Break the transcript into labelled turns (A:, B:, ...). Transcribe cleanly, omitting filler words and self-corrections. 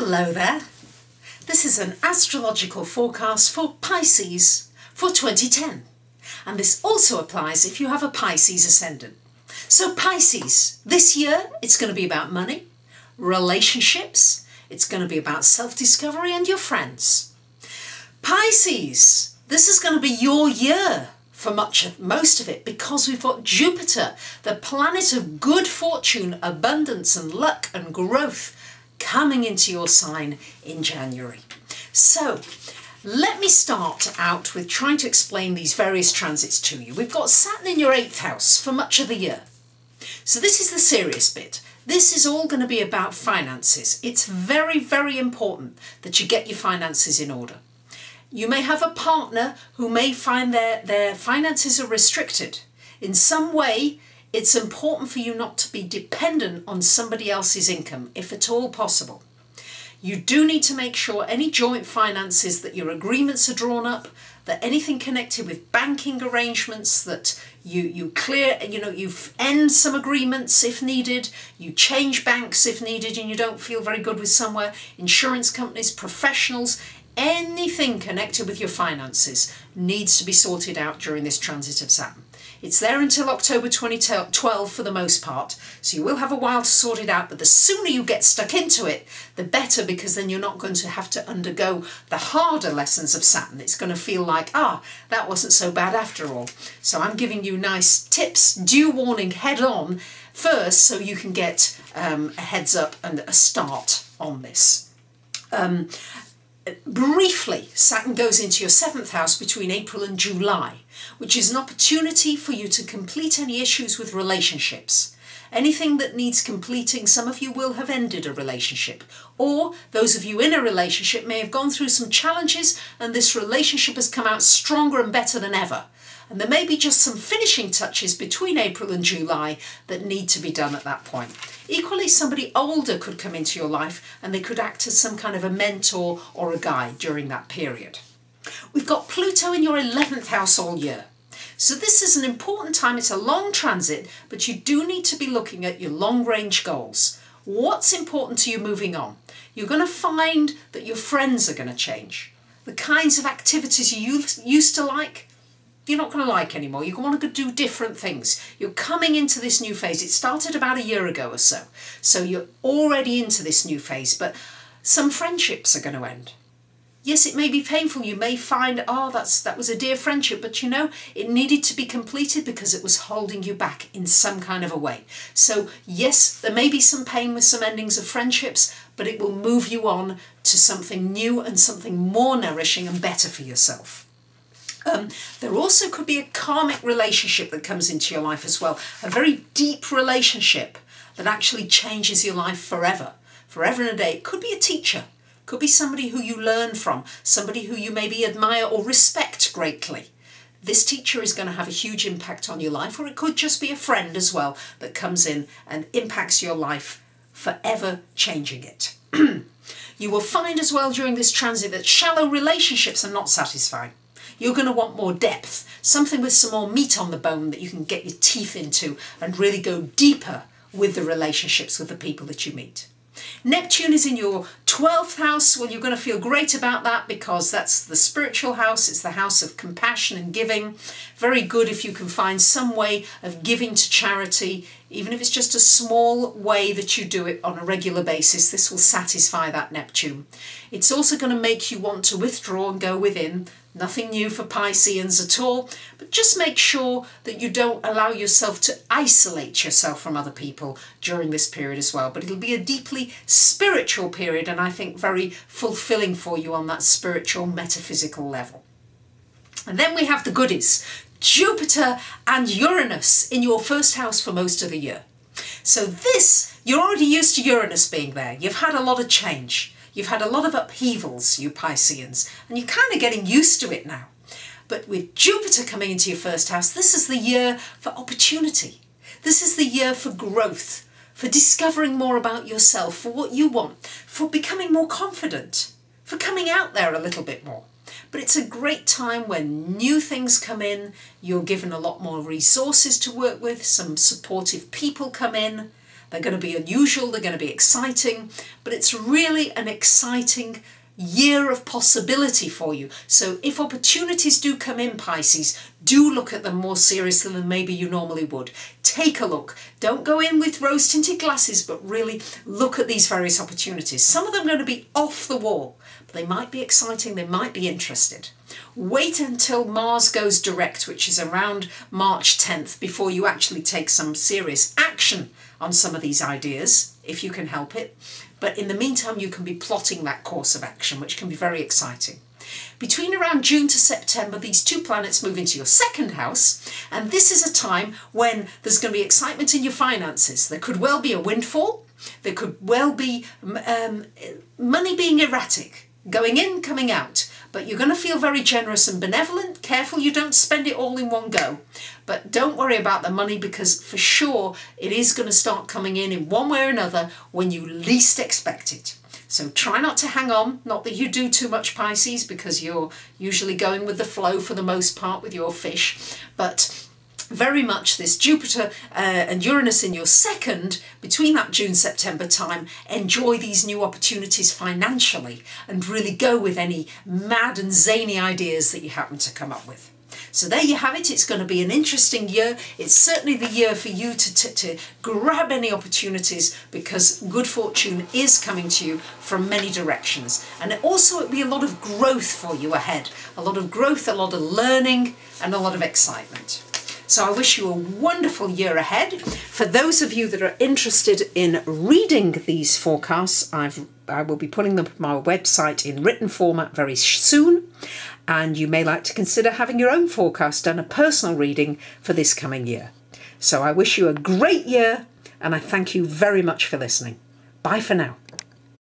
A: Hello there. This is an astrological forecast for Pisces for 2010. And this also applies if you have a Pisces ascendant. So Pisces, this year it's going to be about money, relationships, it's going to be about self-discovery and your friends. Pisces, this is going to be your year for most of it, because we've got Jupiter, the planet of good fortune, abundance and luck and growth, coming into your sign in January. So let me start out with trying to explain these various transits to you. We've got Saturn in your 8th house for much of the year. So this is the serious bit. This is all going to be about finances. It's very, very important that you get your finances in order. You may have a partner who may find their finances are restricted. In some way, it's important for you not to be dependent on somebody else's income, if at all possible. You do need to make sure any joint finances, that your agreements are drawn up, that anything connected with banking arrangements, that you clear, you end some agreements if needed, you change banks if needed and you don't feel very good with somewhere, insurance companies, professionals, anything connected with your finances needs to be sorted out during this transit of Saturn. It's there until October 2012 for the most part, so you will have a while to sort it out, but the sooner you get stuck into it, the better, because then you're not going to have to undergo the harder lessons of Saturn. It's going to feel like, that wasn't so bad after all. So I'm giving you nice tips, due warning, head on first, so you can get a heads up and a start on this. Briefly, Saturn goes into your 7th house between April and July, which is an opportunity for you to complete any issues with relationships. Anything that needs completing. Some of you will have ended a relationship, or those of you in a relationship may have gone through some challenges and this relationship has come out stronger and better than ever. And there may be just some finishing touches between April and July that need to be done at that point. Equally, somebody older could come into your life and they could act as some kind of a mentor or a guide during that period. We've got Pluto in your 11th house all year. So this is an important time. It's a long transit, but you do need to be looking at your long-range goals. What's important to you moving on? You're going to find that your friends are going to change. The kinds of activities you used to like, you're not going to like anymore. You want to do different things. You're coming into this new phase. It started about a year ago or so. So you're already into this new phase, but some friendships are going to end. Yes, it may be painful. You may find, that was a dear friendship, but it needed to be completed because it was holding you back in some kind of a way. So yes, there may be some pain with some endings of friendships, but it will move you on to something new and something more nourishing and better for yourself. There also could be a karmic relationship that comes into your life as well. A very deep relationship that actually changes your life forever. Forever and a day. It could be a teacher. Could be somebody who you learn from. Somebody who you maybe admire or respect greatly. This teacher is going to have a huge impact on your life. Or it could just be a friend as well that comes in and impacts your life, forever changing it. You will find as well during this transit that shallow relationships are not satisfying. You're going to want more depth, something with some more meat on the bone that you can get your teeth into and really go deeper with the relationships with the people that you meet. Neptune is in your 12th house. Well, you're going to feel great about that because that's the spiritual house. It's the house of compassion and giving. Very good if you can find some way of giving to charity, even if it's just a small way that you do it on a regular basis. This will satisfy that Neptune. It's also going to make you want to withdraw and go within. Nothing new for Pisceans at all, but just make sure that you don't allow yourself to isolate yourself from other people during this period as well. But it'll be a deeply spiritual period, and I think very fulfilling for you on that spiritual, metaphysical level. And then we have the goodies. Jupiter and Uranus in your 1st house for most of the year. So this, you're already used to Uranus being there. You've had a lot of change. You've had a lot of upheavals, you Pisceans, and you're kind of getting used to it now. But with Jupiter coming into your 1st house, this is the year for opportunity. This is the year for growth, for discovering more about yourself, for what you want, for becoming more confident, for coming out there a little bit more. But it's a great time when new things come in, you're given a lot more resources to work with, some supportive people come in, They're going to be unusual, they're going to be exciting, but it's really an exciting year of possibility for you. So if opportunities do come in, Pisces, do look at them more seriously than maybe you normally would. Take a look. Don't go in with rose-tinted glasses, but really look at these various opportunities. Some of them are going to be off the wall, but they might be exciting, they might be interested. Wait until Mars goes direct, which is around March 10th, before you actually take some serious action on some of these ideas, if you can help it. But in the meantime, you can be plotting that course of action, which can be very exciting. Between around June to September, these two planets move into your second house, and this is a time when there's going to be excitement in your finances. There could well be a windfall. There could well be money being erratic, going in, coming out. But you're going to feel very generous and benevolent. Careful you don't spend it all in one go. But don't worry about the money, because for sure it is going to start coming in one way or another when you least expect it. So try not to hang on. Not that you do too much, Pisces, because you're usually going with the flow for the most part with your fish. But very much this Jupiter and Uranus in your second, between that June-September time, enjoy these new opportunities financially and really go with any mad and zany ideas that you happen to come up with. So there you have it. It's going to be an interesting year. It's certainly the year for you to grab any opportunities, because good fortune is coming to you from many directions. And also it'll be a lot of growth for you ahead. A lot of growth, a lot of learning, and a lot of excitement. So I wish you a wonderful year ahead. For those of you that are interested in reading these forecasts, I will be putting them on my website in written format very soon. And you may like to consider having your own forecast done, a personal reading for this coming year. So I wish you a great year, and I thank you very much for listening. Bye for now.